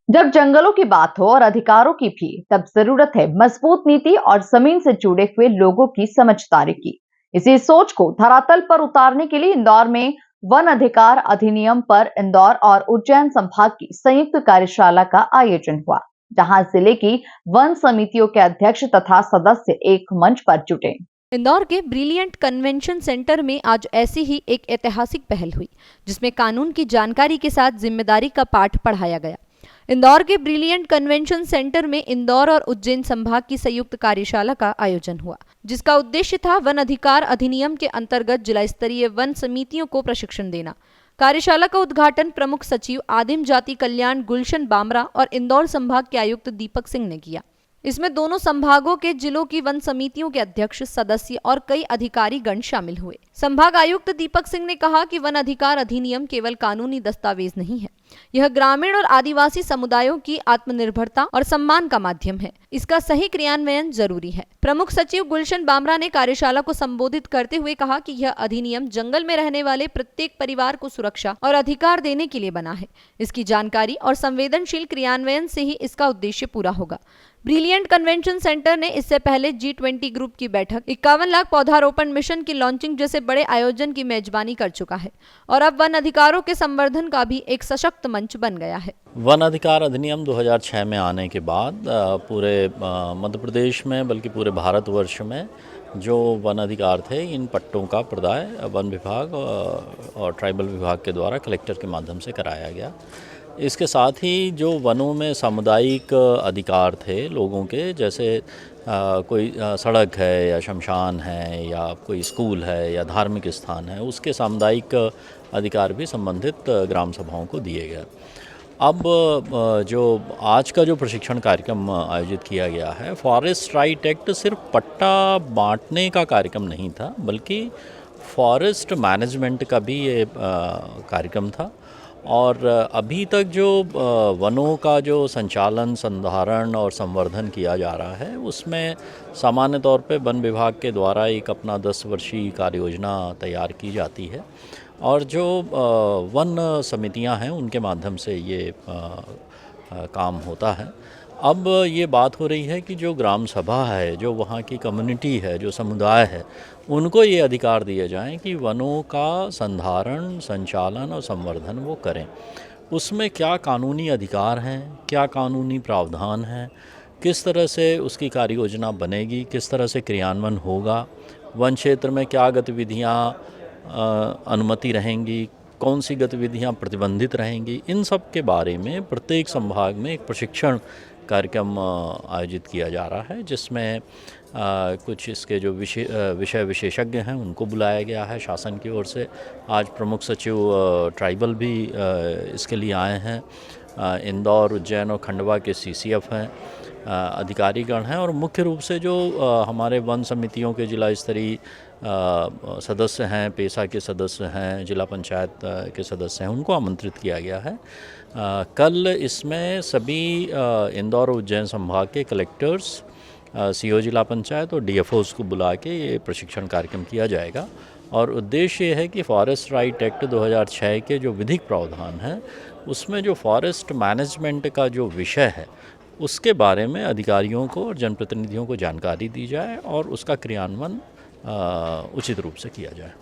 जब जंगलों की बात हो और अधिकारों की भी, तब जरूरत है मजबूत नीति और जमीन से जुड़े हुए लोगों की समझदारी की। इसी सोच को धरातल पर उतारने के लिए इंदौर में वन अधिकार अधिनियम पर इंदौर और उज्जैन संभाग की संयुक्त कार्यशाला का आयोजन हुआ, जहां जिले की वन समितियों के अध्यक्ष तथा सदस्य एक मंच पर जुटे। इंदौर के ब्रिलियंट कन्वेंशन सेंटर में आज ऐसी ही एक ऐतिहासिक पहल हुई, जिसमें कानून की जानकारी के साथ जिम्मेदारी का पाठ पढ़ाया गया। इंदौर के ब्रिलियंट कन्वेंशन सेंटर में इंदौर और उज्जैन संभाग की संयुक्त कार्यशाला का आयोजन हुआ, जिसका उद्देश्य था वन अधिकार अधिनियम के अंतर्गत जिला स्तरीय वन समितियों को प्रशिक्षण देना। कार्यशाला का उद्घाटन प्रमुख सचिव आदिम जाति कल्याण गुलशन बामरा और इंदौर संभाग के आयुक्त दीपक सिंह ने किया। इसमें दोनों संभागों के जिलों की वन समितियों के अध्यक्ष, सदस्य और कई अधिकारी गण शामिल हुए। संभाग आयुक्त दीपक सिंह ने कहा कि वन अधिकार अधिनियम केवल कानूनी दस्तावेज नहीं है, यह ग्रामीण और आदिवासी समुदायों की आत्मनिर्भरता और सम्मान का माध्यम है। इसका सही क्रियान्वयन जरूरी है। प्रमुख सचिव गुलशन बामरा ने कार्यशाला को संबोधित करते हुए कहा कि यह अधिनियम जंगल में रहने वाले प्रत्येक परिवार को सुरक्षा और अधिकार देने के लिए बना है। इसकी जानकारी और संवेदनशील क्रियान्वयन से ही इसका उद्देश्य पूरा होगा। ब्रिलियंट कन्वेंशन सेंटर ने इससे पहले G20 ग्रुप की बैठक, 51 लाख पौधारोपण मिशन की लॉन्चिंग जैसे बड़े आयोजन की मेजबानी कर चुका है और अब वन अधिकारों के संवर्धन का भी एक सशक्त मंच बन गया है। वन अधिकार अधिनियम 2006 में आने के बाद पूरे मध्य प्रदेश में, बल्कि पूरे भारतवर्ष में जो वन अधिकार थे, इन पट्टों का प्रदाय वन विभाग और ट्राइबल विभाग के द्वारा कलेक्टर के माध्यम से कराया गया। इसके साथ ही जो वनों में सामुदायिक अधिकार थे लोगों के, जैसे कोई सड़क है या शमशान है या कोई स्कूल है या धार्मिक स्थान है, उसके सामुदायिक अधिकार भी संबंधित ग्राम सभाओं को दिए गए। अब जो आज का जो प्रशिक्षण कार्यक्रम आयोजित किया गया है, फॉरेस्ट राइट एक्ट सिर्फ पट्टा बांटने का कार्यक्रम नहीं था, बल्कि फॉरेस्ट मैनेजमेंट का भी ये कार्यक्रम था। और अभी तक जो वनों का जो संचालन, संधारण और संवर्धन किया जा रहा है, उसमें सामान्य तौर पे वन विभाग के द्वारा एक अपना 10 वर्षीय कार्य योजना तैयार की जाती है और जो वन समितियां हैं उनके माध्यम से ये काम होता है। अब ये बात हो रही है कि जो ग्राम सभा है, जो वहाँ की कम्युनिटी है, जो समुदाय है, उनको ये अधिकार दिए जाएं कि वनों का संधारण, संचालन और संवर्धन वो करें। उसमें क्या कानूनी अधिकार हैं, क्या कानूनी प्रावधान हैं, किस तरह से उसकी कार्य योजना बनेगी, किस तरह से क्रियान्वयन होगा, वन क्षेत्र में क्या गतिविधियाँ अनुमति रहेंगी, कौन सी गतिविधियां प्रतिबंधित रहेंगी, इन सब के बारे में प्रत्येक संभाग में एक प्रशिक्षण कार्यक्रम आयोजित किया जा रहा है, जिसमें कुछ इसके जो विषय विशेषज्ञ हैं उनको बुलाया गया है शासन की ओर से। आज प्रमुख सचिव ट्राइबल भी इसके लिए आए हैं। इंदौर, उज्जैन और खंडवा के CCF हैं, अधिकारीगण हैं और मुख्य रूप से जो हमारे वन समितियों के जिला स्तरीय सदस्य हैं, पेशा के सदस्य हैं, जिला पंचायत के सदस्य हैं, उनको आमंत्रित किया गया है। कल इसमें सभी इंदौर और उज्जैन संभाग के कलेक्टर्स, CO जिला पंचायत और DFOs को बुला के ये प्रशिक्षण कार्यक्रम किया जाएगा और उद्देश्य ये है कि फॉरेस्ट राइट एक्ट 2006 के जो विधिक प्रावधान हैं, उसमें जो फॉरेस्ट मैनेजमेंट का जो विषय है, उसके बारे में अधिकारियों को और जनप्रतिनिधियों को जानकारी दी जाए और उसका क्रियान्वयन उचित रूप से किया जाए।